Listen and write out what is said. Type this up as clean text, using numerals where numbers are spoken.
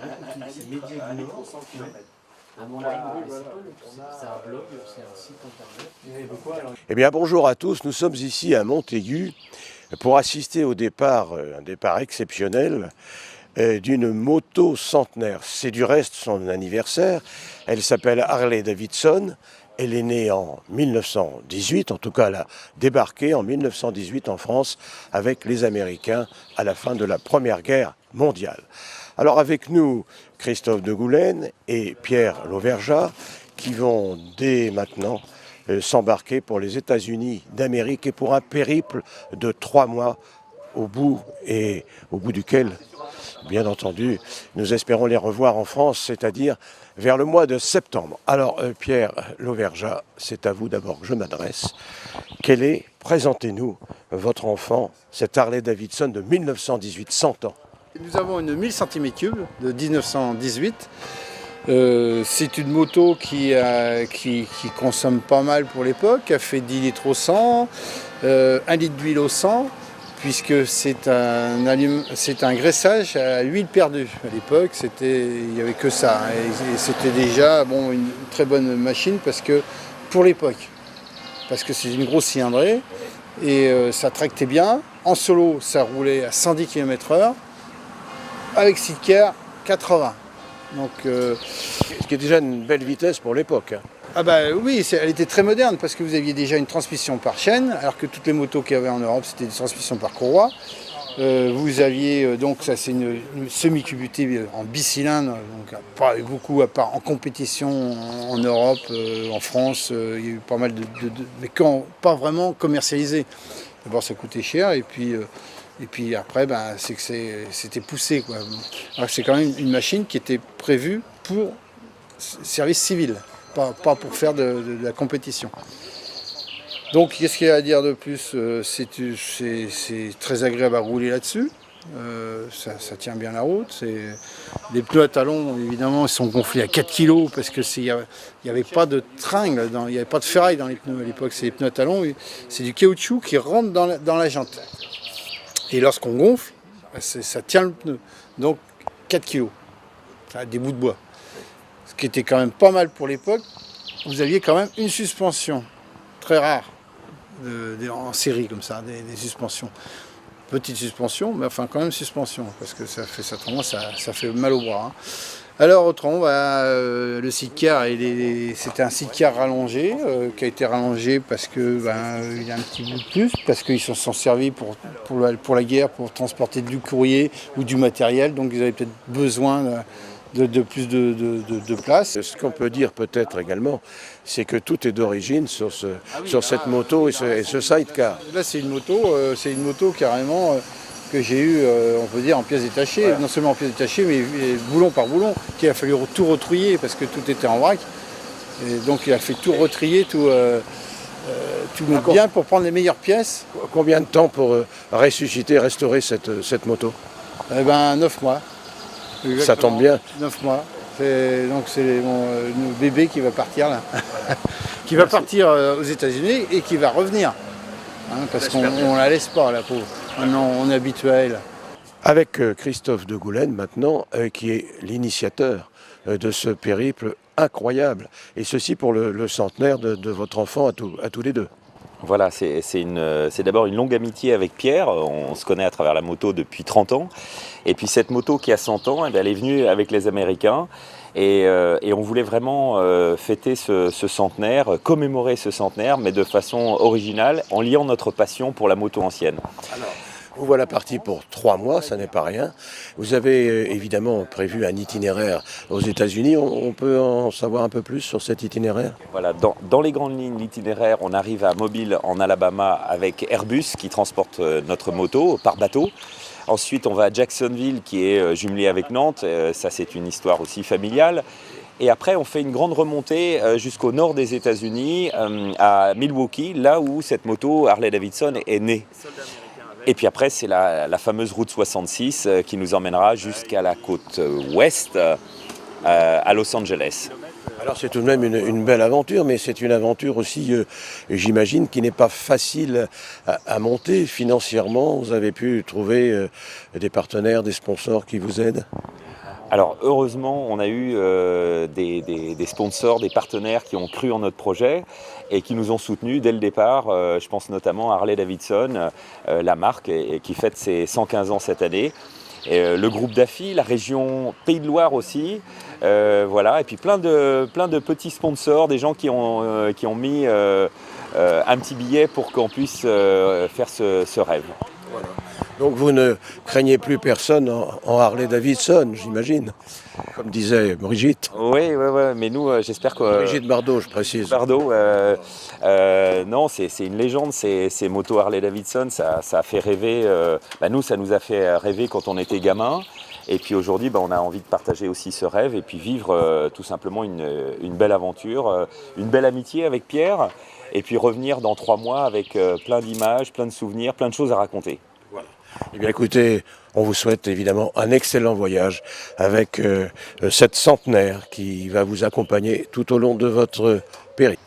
C'est Médiévaux. À mon avis, c'est un blog, c'est un site internet. Eh bien, bonjour à tous. Nous sommes ici à Montaigu pour assister au départ, un départ exceptionnel d'une moto centenaire. C'est du reste son anniversaire. Elle s'appelle Harley Davidson. Elle est née en 1918, en tout cas elle a débarqué en 1918 en France avec les Américains à la fin de la Première Guerre mondiale. Alors avec nous, Christophe de Goulaine et Pierre Lauvergeat qui vont dès maintenant s'embarquer pour les États-Unis d'Amérique et pour un périple de 3 mois au bout duquel, bien entendu, nous espérons les revoir en France, c'est-à-dire vers le mois de septembre. Alors, Pierre Lauvergeat, c'est à vous d'abord que je m'adresse. Quel est, présentez-nous, votre enfant, cette Harley Davidson de 1918, 100 ans? Nous avons une 1000 cm3 de 1918. C'est une moto qui consomme pas mal pour l'époque, qui a fait 10 litres au 100, 1 litre d'huile au 100, puisque c'est un graissage à huile perdue. À l'époque, il n'y avait que ça. Et c'était déjà une très bonne machine pour l'époque. Parce que c'est une grosse cylindrée et ça tractait bien. En solo, ça roulait à 110 km/h. Avec sidecar, 80. Donc, ce qui est déjà une belle vitesse pour l'époque. Ah bah oui, elle était très moderne parce que vous aviez déjà une transmission par chaîne, alors que toutes les motos qu'il y avait en Europe, c'était des transmissions par courroie. Vous aviez donc ça, c'est une semi-cubutée en bicylindre, donc pas beaucoup à part en compétition en Europe, en France, il y a eu pas mal mais pas vraiment commercialisé. D'abord, ça coûtait cher et puis après, c'est que c'était poussé, quoi. Alors c'est quand même une machine qui était prévue pour service civil. Pas pour faire de la compétition. Donc, qu'est-ce qu'il y a à dire de plus? C'est très agréable à rouler là-dessus. Ça tient bien la route. Les pneus à talons, évidemment, ils sont gonflés à 4 kg parce que il n'y avait pas de tringle, il n'y avait pas de ferraille dans les pneus à l'époque. C'est les pneus à talons, c'est du caoutchouc qui rentre dans la jante. Et lorsqu'on gonfle, ça tient le pneu. Donc, 4 kg. Des bouts de bois. Ce qui était quand même pas mal pour l'époque, vous aviez quand même une suspension, très rare, en série comme ça, des suspensions. Petite suspension, mais enfin quand même suspension, parce que ça fait mal au bras. Hein. Alors autrement, le sidecar, c'était un sidecar rallongé, qui a été rallongé parce que il y a un petit bout de plus, parce qu'ils se sont servis pour la guerre, pour transporter du courrier ou du matériel, donc ils avaient peut-être besoin de plus de place. Ce qu'on peut dire peut-être également, c'est que tout est d'origine sur cette moto et ce sidecar. Là, c'est une moto carrément que j'ai eu, on peut dire, en pièces détachées. Ouais. Non seulement en pièces détachées, mais boulon par boulon, qu'il a fallu tout retrouiller parce que tout était en vrac. Et donc, il a fait tout retrier, tout mettre bien pour prendre les meilleures pièces. Combien de temps pour restaurer cette moto? 9 mois. Exactement. Ça tombe bien. 9 mois. Donc c'est mon bébé qui va partir là. Qui va partir aux États-Unis et qui va revenir. Parce qu'on ne la laisse pas, la pauvre. Maintenant, on est habitué à elle. Avec Christophe de Goulaine maintenant, qui est l'initiateur de ce périple incroyable. Et ceci pour le centenaire de votre enfant à tous les deux. Voilà, c'est d'abord une longue amitié avec Pierre. On se connaît à travers la moto depuis 30 ans. Et puis cette moto qui a 100 ans, elle est venue avec les Américains. Et on voulait vraiment fêter ce centenaire, commémorer ce centenaire, mais de façon originale, en liant notre passion pour la moto ancienne. Alors, vous voilà parti pour 3 mois, ça n'est pas rien. Vous avez évidemment prévu un itinéraire aux États-Unis. On peut en savoir un peu plus sur cet itinéraire? Voilà, dans les grandes lignes, l'itinéraire, on arrive à Mobile, en Alabama, avec Airbus qui transporte notre moto par bateau. Ensuite, on va à Jacksonville, qui est jumelé avec Nantes. Ça, c'est une histoire aussi familiale. Et après, on fait une grande remontée jusqu'au nord des États-Unis, à Milwaukee, là où cette moto Harley Davidson est née. Et puis après, c'est la fameuse route 66 qui nous emmènera jusqu'à la côte ouest, à Los Angeles. Alors c'est tout de même une belle aventure, mais c'est une aventure aussi, j'imagine, qui n'est pas facile à monter financièrement. Vous avez pu trouver des partenaires, des sponsors qui vous aident? Alors heureusement, on a eu des sponsors, des partenaires qui ont cru en notre projet et qui nous ont soutenus dès le départ. Je pense notamment à Harley-Davidson, la marque, et qui fête ses 115 ans cette année. Et, le groupe DAFI, la région Pays de Loire aussi, voilà. Et puis plein de petits sponsors, des gens qui ont mis un petit billet pour qu'on puisse faire ce rêve. Voilà. Donc vous ne craignez plus personne en Harley-Davidson, j'imagine, comme disait Brigitte. Oui, mais nous, j'espère que... Brigitte Bardot, je précise. Bardot, non, c'est une légende, ces motos Harley-Davidson, ça a fait rêver, nous, ça nous a fait rêver quand on était gamin. Et puis aujourd'hui, on a envie de partager aussi ce rêve et puis vivre tout simplement une belle aventure, une belle amitié avec Pierre. Et puis revenir dans 3 mois avec plein d'images, plein de souvenirs, plein de choses à raconter. Voilà. Eh bien écoutez, on vous souhaite évidemment un excellent voyage avec cette centenaire qui va vous accompagner tout au long de votre périple.